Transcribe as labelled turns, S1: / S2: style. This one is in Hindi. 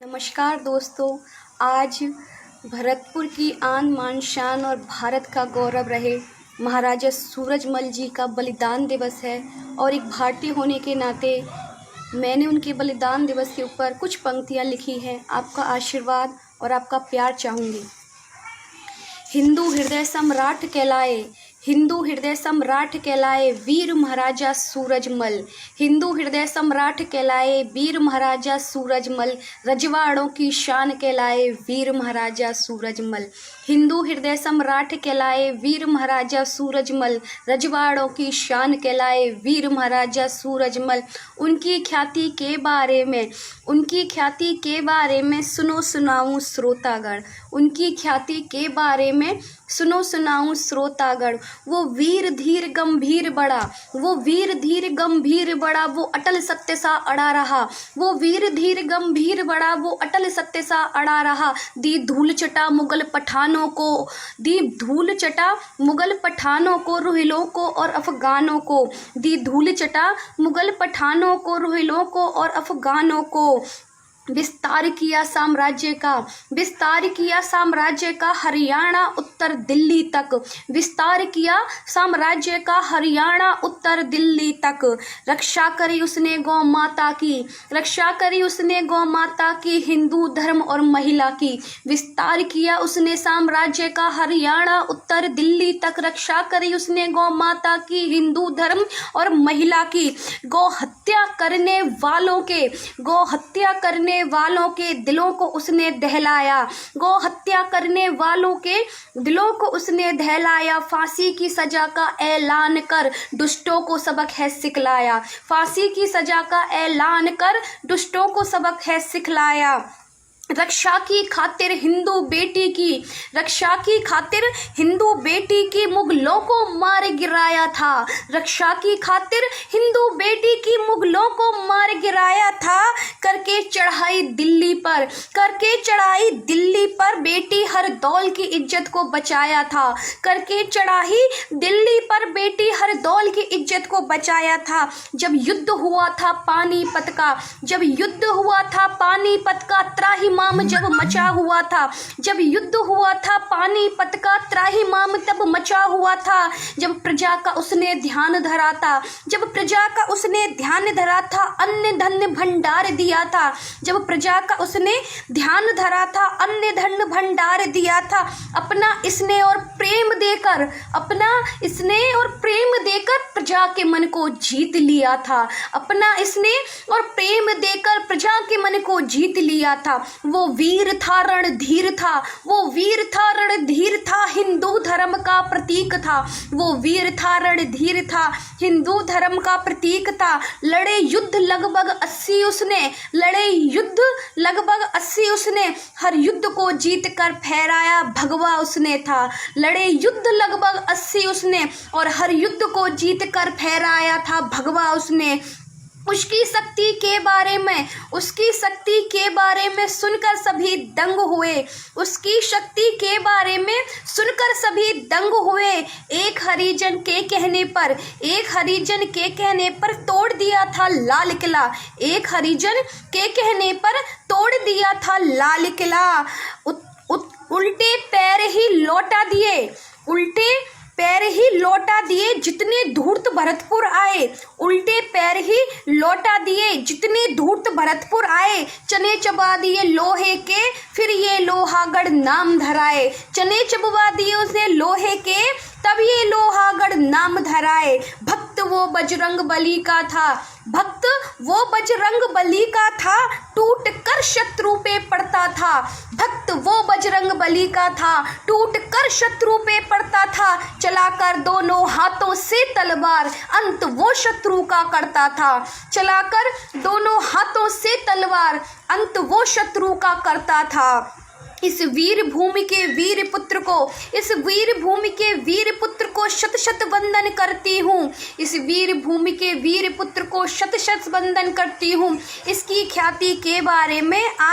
S1: नमस्कार दोस्तों, आज भरतपुर की आन बान शान और भारत का गौरव रहे महाराजा सूरजमल जी का बलिदान दिवस है। और एक भारतीय होने के नाते मैंने उनके बलिदान दिवस के ऊपर कुछ पंक्तियाँ लिखी हैं। आपका आशीर्वाद और आपका प्यार चाहूँगी। हिंदू हृदय सम्राट कहलाए, हिंदू हृदय सम्राट कहलाए वीर महाराजा सूरजमल। हिंदू हृदय सम्राट कहलाए वीर महाराजा सूरजमल। रजवाड़ों की शान कहलाए वीर महाराजा सूरजमल। हिंदू हृदय सम्राट कहलाए वीर महाराजा सूरजमल। रजवाड़ों की शान कहलाए वीर महाराजा सूरजमल। उनकी ख्याति के बारे में सुनो सुनाऊं श्रोतागण। उनकी ख्याति के बारे में सुनो सुनाऊं श्रोतागण। वो वीर धीर गंभीर बड़ा, वो वीर धीर गंभीर बड़ा, वो अटल सत्य सा अड़ा रहा। वो वीर धीर गंभीर बड़ा, वो अटल सत्य सा अड़ा रहा। दी धूल चटा मुगल पठानों को, दी धूल चटा मुगल पठानों को, रोहिलों को और अफगानों को। दी धूल चटा मुगल पठानों को, रोहिलों को और अफगानों को। विस्तार किया साम्राज्य का हरियाणा उत्तर दिल्ली तक। विस्तार किया साम्राज्य का हरियाणा उत्तर दिल्ली तक। रक्षा करी उसने गौ माता की, रक्षा करी उसने गौ माता की, हिंदू धर्म और महिला की। विस्तार किया उसने साम्राज्य का हरियाणा उत्तर दिल्ली तक। रक्षा करी उसने गौ माता की, हिंदू धर्म और महिला की। गौ हत्या करने वालों के दिलों को उसने दहलाया। गौ हत्या करने वालों के दिलों को उसने दहलाया। फांसी की सजा का ऐलान कर दुष्टों को सबक है सिखलाया। फांसी की सजा का ऐलान कर दुष्टों को सबक है सिखलाया। रक्षा की खातिर हिंदू बेटी की, रक्षा की खातिर हिंदू बेटी की, मुगलों को मार गिराया था। रक्षा की खातिर हिंदू बेटी की, मुगलों को मार गिराया था। करके चढ़ाई दिल्ली पर, करके चढ़ाई दिल्ली पर, बेटी हर दौल की इज्जत को बचाया था। करके चढ़ाई दिल्ली पर, बेटी हर दौल की इज्जत को बचाया था। जब युद्ध हुआ था पानीपत का, जब युद्ध हुआ था पानीपत का, त्राहिमाम जब मचा हुआ था। जब युद्ध हुआ था पानीपत का, त्राहिमाम तब मचा हुआ था। जब प्रजा का उसने ध्यान धरा था, जब प्रजा का उसने ध्यान धरा था, अन्न धन भंडार दिया था। जब प्रजा का उसने ध्यान धरा था, अन्न धन भंडार दिया था। अपना स्नेह और प्रेम देकर, अपना स्नेह और प्रेम देकर प्रजा के मन को जीत लिया था। अपना स्नेह और प्रेम देकर प्रजा के मन को जीत लिया था। वो वीर था रणधीर था, वो वीर था रणधीर था, हिंदू धर्म का प्रतीक था। वो वीर था रणधीर था, हिंदू धर्म का प्रतीक था। लड़े युद्ध लगभग 80 उसने, लड़े युद्ध लगभग 80 उसने, हर युद्ध को जीत कर फहराया भगवा उसने था। लड़े युद्ध लगभग 80 उसने और हर युद्ध को जीत कर फहराया था भगवा उसने। उसकी शक्ति के बारे में, उसकी शक्ति के बारे में सुनकर सभी दंग हुए। उसकी शक्ति के बारे में सुनकर सभी दंग हुए। एक हरिजन के कहने पर, एक हरिजन के कहने पर तोड़ दिया था लाल किला। एक हरिजन के कहने पर तोड़ दिया था लाल किला। उल्टे पैर ही लौटा दिए, उल्टे पैर ही लौटा दिए जितने धूर्त भरतपुर आए। उल्टे पैर ही लौटा दिए जितने धूर्त भरतपुर आए। चने चबा दिए लोहे के, फिर ये लोहागढ़ नाम धराए। चने चबवा दिए उसे लोहे के, तब ये लोहागढ़ नाम धराए। भक्त वो बजरंग बली का था, भक्त वो बजरंग बली का था, टूट कर शत्रु पे पड़ता था। भक्त वो बजरंग बली का था, टूट कर शत्रु पे पड़ता था। चलाकर दोनों हाथों से तलवार, अंत वो शत्रु का करता था। चलाकर दोनों हाथों से तलवार, अंत वो शत्रु का करता था। इस वीर भूमि के वीर पुत्र को, इस वीर भूमि के वीर पुत्र को शत शत वंदन करती हूँ। इस वीर भूमि के वीर पुत्र को शत शत वंदन करती हूँ। इसकी ख्याति के बारे में